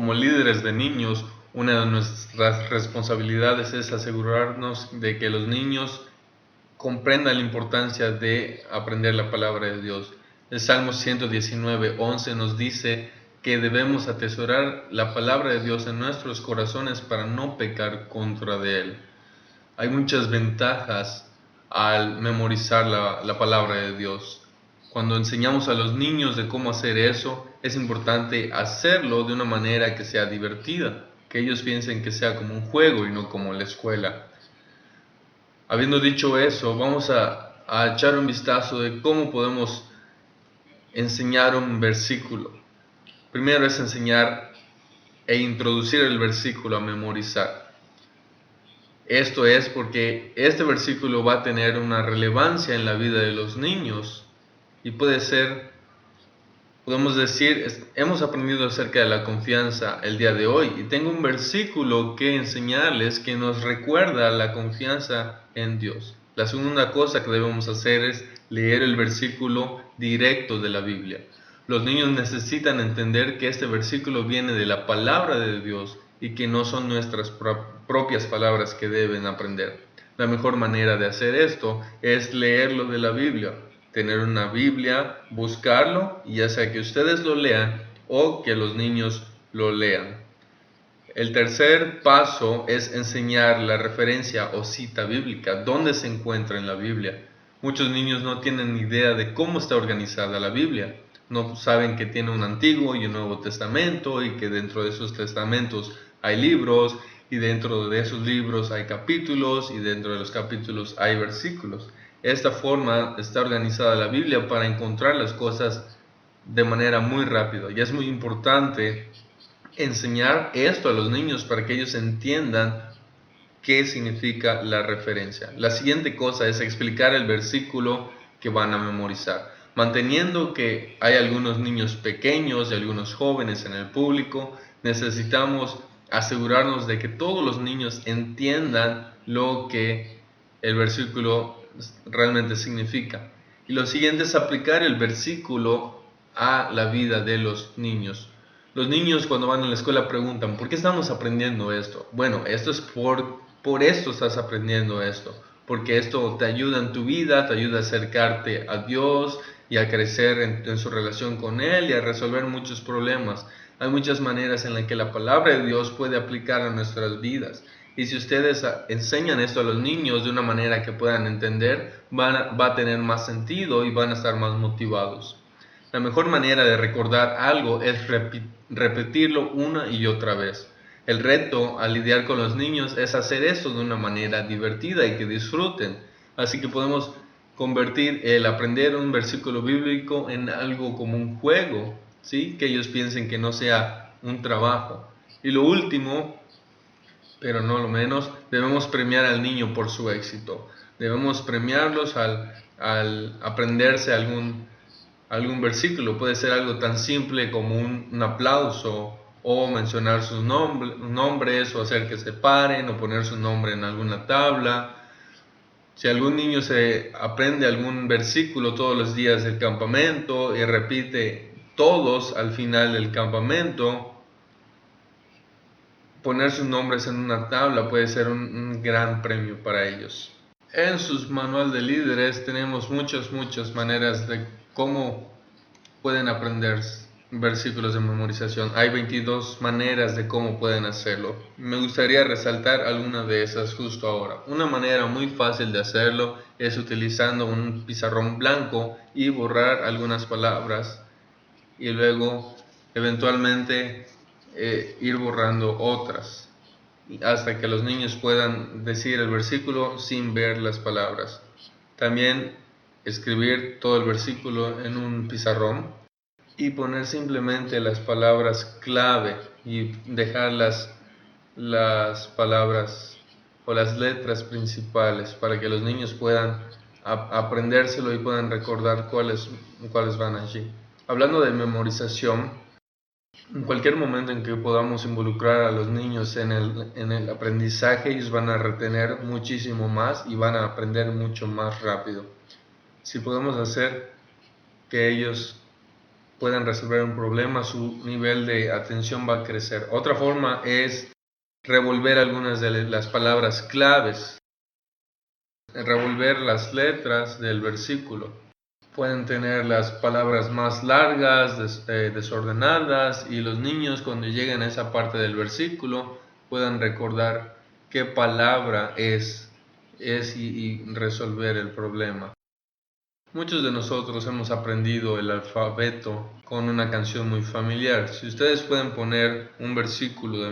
Como líderes de niños, una de nuestras responsabilidades es asegurarnos de que los niños comprendan la importancia de aprender la palabra de Dios. El Salmo 119:11 nos dice que debemos atesorar la palabra de Dios en nuestros corazones para no pecar contra de Él. Hay muchas ventajas al memorizar la palabra de Dios. Cuando enseñamos a los niños de cómo hacer eso, es importante hacerlo de una manera que sea divertida, que ellos piensen que sea como un juego y no como la escuela. Habiendo dicho eso, vamos a echar un vistazo de cómo podemos enseñar un versículo. Primero es enseñar e introducir el versículo a memorizar. Esto es porque este versículo va a tener una relevancia en la vida de los niños y puede ser, podemos decir, hemos aprendido acerca de la confianza el día de hoy y tengo un versículo que enseñarles que nos recuerda la confianza en Dios. La segunda cosa que debemos hacer es leer el versículo directo de la Biblia. Los niños necesitan entender que este versículo viene de la palabra de Dios y que no son nuestras propias palabras que deben aprender. La mejor manera de hacer esto es leerlo de la Biblia. Tener una Biblia, buscarlo, y ya sea que ustedes lo lean o que los niños lo lean. El tercer paso es enseñar la referencia o cita bíblica, dónde se encuentra en la Biblia. Muchos niños no tienen ni idea de cómo está organizada la Biblia. No saben que tiene un Antiguo y un Nuevo Testamento y que dentro de esos testamentos hay libros y dentro de esos libros hay capítulos y dentro de los capítulos hay versículos. Esta forma está organizada la Biblia para encontrar las cosas de manera muy rápida y es muy importante enseñar esto a los niños para que ellos entiendan qué significa la referencia. La siguiente cosa es explicar el versículo que van a memorizar, manteniendo que hay algunos niños pequeños y algunos jóvenes en el público. Necesitamos asegurarnos de que todos los niños entiendan lo que el versículo realmente significa. Y lo siguiente es aplicar el versículo a la vida de los niños. Los niños cuando van a la escuela preguntan, ¿por qué estamos aprendiendo esto? Bueno, esto es por esto estás aprendiendo esto, porque esto te ayuda en tu vida, te ayuda a acercarte a Dios y a crecer en su relación con Él y a resolver muchos problemas. Hay muchas maneras en las que la palabra de Dios puede aplicar a nuestras vidas. Y si ustedes enseñan esto a los niños de una manera que puedan entender, va a tener más sentido y van a estar más motivados. La mejor manera de recordar algo es repetirlo una y otra vez. El reto al lidiar con los niños es hacer esto de una manera divertida y que disfruten. Así que podemos convertir el aprender un versículo bíblico en algo como un juego, ¿sí? Que ellos piensen que no sea un trabajo. Y lo último, pero no lo menos, debemos premiar al niño por su éxito. Debemos premiarlos al aprenderse algún versículo. Puede ser algo tan simple como un aplauso o mencionar sus nombres o hacer que se paren o poner su nombre en alguna tabla. Si algún niño se aprende algún versículo todos los días del campamento y repite todos al final del campamento, poner sus nombres en una tabla puede ser un gran premio para ellos. En sus manual de líderes tenemos muchas maneras de cómo pueden aprender versículos de memorización. Hay 22 maneras de cómo pueden hacerlo. Me gustaría resaltar alguna de esas justo ahora. Una manera muy fácil de hacerlo es utilizando un pizarrón blanco y borrar algunas palabras y luego eventualmente ir borrando otras hasta que los niños puedan decir el versículo sin ver las palabras. También escribir todo el versículo en un pizarrón y poner simplemente las palabras clave y dejar las palabras o las letras principales para que los niños puedan aprendérselo y puedan recordar cuáles van allí. Hablando de memorización, en cualquier momento en que podamos involucrar a los niños en el aprendizaje, ellos van a retener muchísimo más y van a aprender mucho más rápido. Si podemos hacer que ellos puedan resolver un problema, su nivel de atención va a crecer. Otra forma es revolver algunas de las palabras claves, revolver las letras del versículo. Pueden tener las palabras más largas, desordenadas, y los niños cuando lleguen a esa parte del versículo puedan recordar qué palabra es y resolver el problema. Muchos de nosotros hemos aprendido el alfabeto con una canción muy familiar. Si ustedes pueden poner un versículo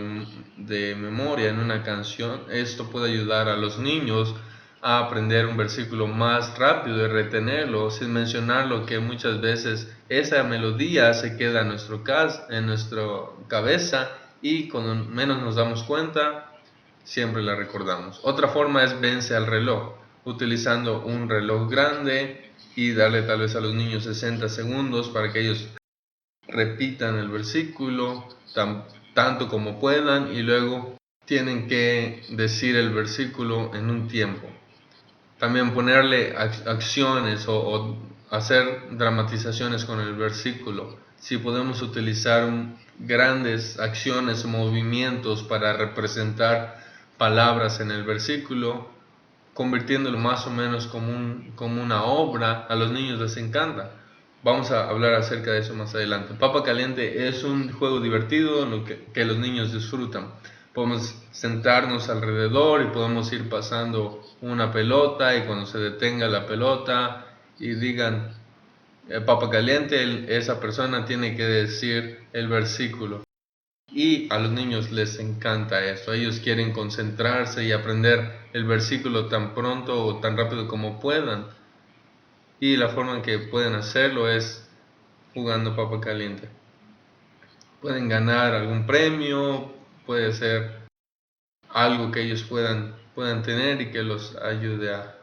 de memoria en una canción, esto puede ayudar a los niños a aprender un versículo más rápido y retenerlo, sin mencionarlo, que muchas veces esa melodía se queda en nuestra cabeza y cuando menos nos damos cuenta, siempre la recordamos. Otra forma es vence al reloj, utilizando un reloj grande y darle tal vez a los niños 60 segundos para que ellos repitan el versículo tanto como puedan y luego tienen que decir el versículo en un tiempo. También ponerle acciones o hacer dramatizaciones con el versículo. Si podemos utilizar grandes acciones o movimientos para representar palabras en el versículo, convirtiéndolo más o menos como una obra, a los niños les encanta. Vamos a hablar acerca de eso más adelante. Papa Caliente es un juego divertido en lo que los niños disfrutan. Podemos sentarnos alrededor y podemos ir pasando una pelota, y cuando se detenga la pelota y digan Papa Caliente, esa persona tiene que decir el versículo. Y a los niños les encanta esto. Ellos quieren concentrarse y aprender el versículo tan pronto o tan rápido como puedan. Y la forma en que pueden hacerlo es jugando Papa Caliente. Pueden ganar algún premio, puede ser algo que ellos puedan tener y que los ayude a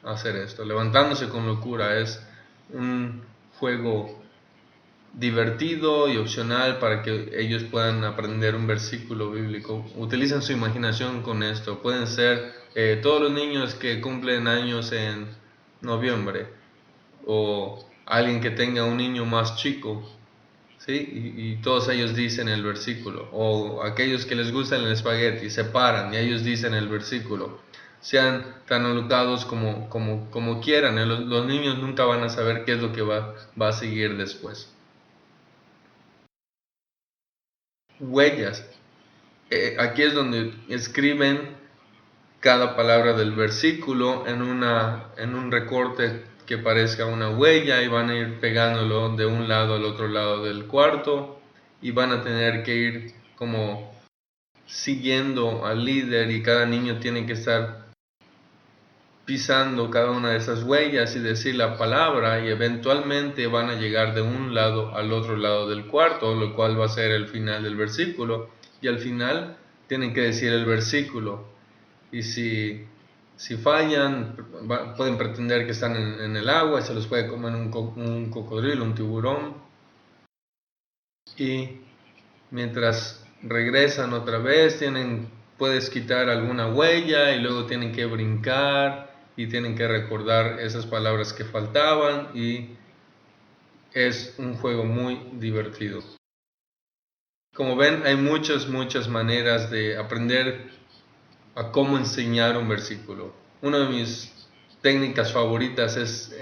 hacer esto. Levantándose con locura es un juego divertido y opcional para que ellos puedan aprender un versículo bíblico. Utilicen su imaginación con esto. Pueden ser todos los niños que cumplen años en noviembre, o alguien que tenga un niño más chico, ¿sí? Y todos ellos dicen el versículo, o aquellos que les gusta el espagueti se paran y ellos dicen el versículo. Sean tan alocados como quieran, los niños nunca van a saber qué es lo que va a seguir después. Huellas. Aquí es donde escriben cada palabra del versículo en un recorte que parezca una huella, y van a ir pegándolo de un lado al otro lado del cuarto, y van a tener que ir como siguiendo al líder, y cada niño tiene que estar pisando cada una de esas huellas y decir la palabra, y eventualmente van a llegar de un lado al otro lado del cuarto, lo cual va a ser el final del versículo, y al final tienen que decir el versículo. Y si fallan, pueden pretender que están en el agua y se los puede comer un cocodrilo, un tiburón, y mientras regresan otra vez puedes quitar alguna huella y luego tienen que brincar y tienen que recordar esas palabras que faltaban, y es un juego muy divertido. Como ven, hay muchas maneras de aprender a cómo enseñar un versículo. Una de mis técnicas favoritas es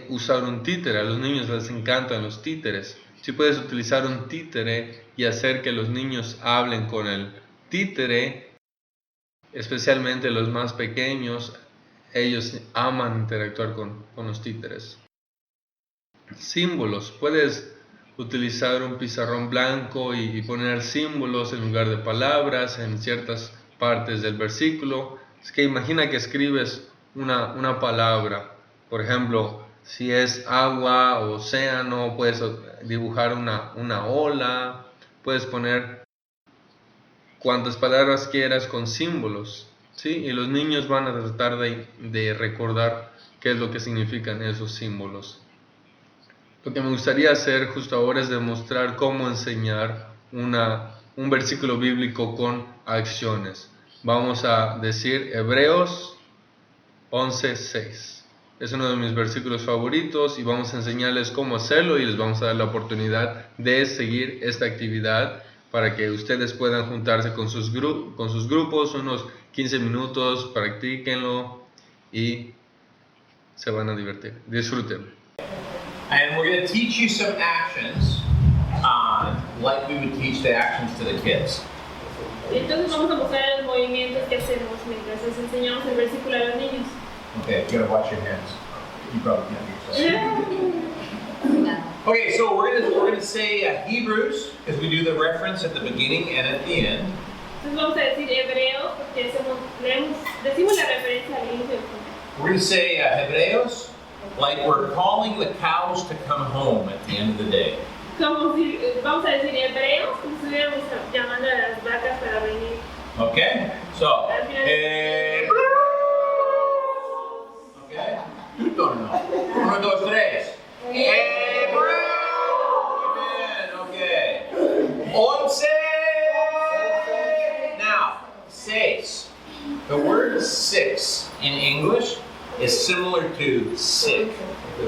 usar un títere. A los niños les encantan los títeres. Si puedes utilizar un títere y hacer que los niños hablen con el títere, especialmente los más pequeños, ellos aman interactuar con los títeres. Símbolos. Puedes utilizar un pizarrón blanco y poner símbolos en lugar de palabras en ciertas partes del versículo. Es que imagina que escribes una palabra. Por ejemplo, si es agua o océano, puedes dibujar una ola. Puedes poner cuantas palabras quieras con símbolos, ¿sí? Y los niños van a tratar de recordar qué es lo que significan esos símbolos. Lo que me gustaría hacer justo ahora es demostrar cómo enseñar un versículo bíblico con acciones. Vamos a decir Hebreos 11:6. es uno de mis versículos favoritos y vamos a enseñarles cómo hacerlo y les vamos a dar la oportunidad de seguir esta actividad para que ustedes puedan juntarse con sus grupos, unos 15 minutos, practíquenlo y se van a divertir. Disfruten. And we're going to teach you some actions, like we would teach the actions to the kids. Entonces vamos a mostrar los movimientos que hacemos mientras les enseñamos el versículo a los niños. Okay, you gotta watch your hands. You probably can't do yourself. Okay, so we're gonna say Hebrews, because we do the reference at the beginning and at the end. Entonces vamos a decir Hebreos porque decimos la referencia al inicio del final. We're gonna say Hebreos, like we're calling the cows to come home at the end of the day. Vamos a decir Hebreos como si estuviéramos llamando a las vacas para venir. Okay, so Hebreos. Okay, you don't know. 1, 2, 3. Hebreos. Okay. 11. Now, 6. The word 6 in English is similar to sick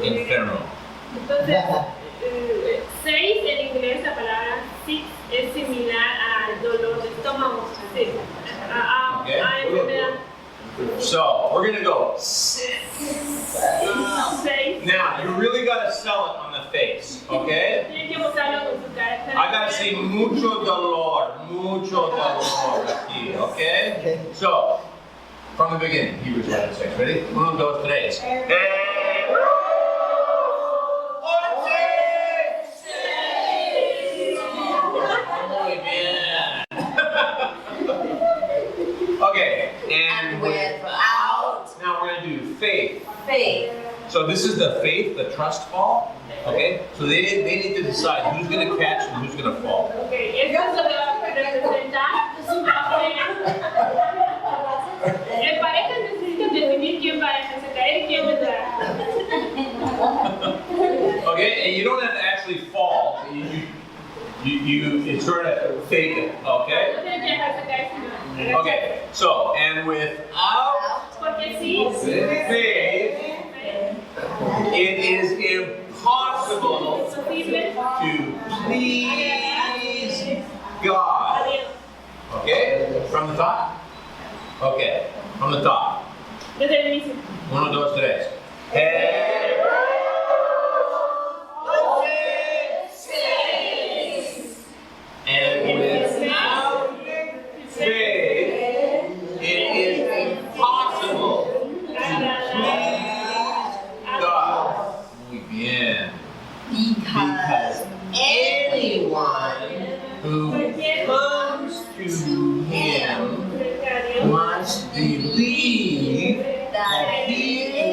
in Federal. Entonces, 6 en inglés, la palabra sick es similar al dolor de estómago. Sí. A enfermedad. So, we're going to go 6. Now, you really got to sell it on the face, okay? I got to say mucho dolor aquí, okay? So, from the beginning, Hebrews 11:6. Ready? 1, 2, 3. Okay, and without. Now we're going to do faith. Faith. So this is the faith, the trust fall. Okay, so they need to decide who's going to catch and who's going to fall. Okay, esto es lo que va a representar su papel. En pareja necesitan definir quién va a dejarse caer y quién vendrá. Okay, and you don't have to actually fall. You sort of fake it. Okay. No tienen que dejarse caer, sino Okay, so, and without porque sí, faith, it is impossible es posible to please God. Okay, from the top? Okay, from the top. Desde el inicio. 1, 2, 3. And without faith, it is impossible to please God. Muy bien. Because anyone who comes to Him must believe that He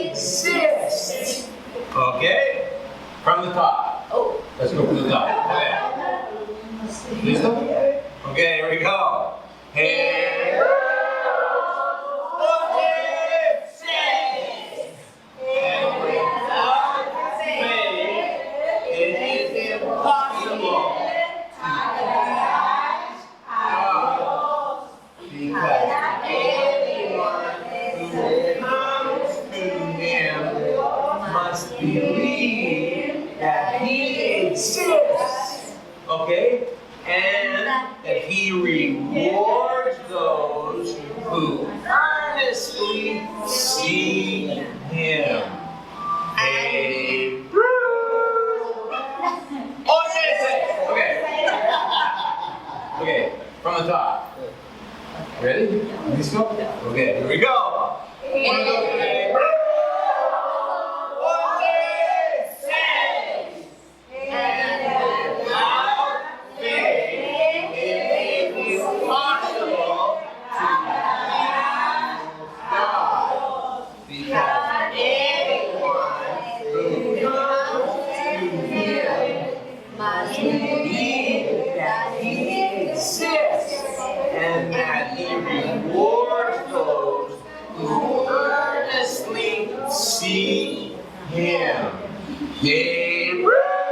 exists. Okay? From the top. Oh. Let's go from the top. Okay. Listo? Okay, here we go. Hey. And without faith, it is impossible to please God. Because anyone who comes to Him must believe that He exists. Okay? And that He rewards those who earnestly seek Him. Hebrews. Okay. Okay, from the top. Ready? Listo? Okay, here we go. 1, 2, 3. And that He rewards those who earnestly seek Him. Hebrews.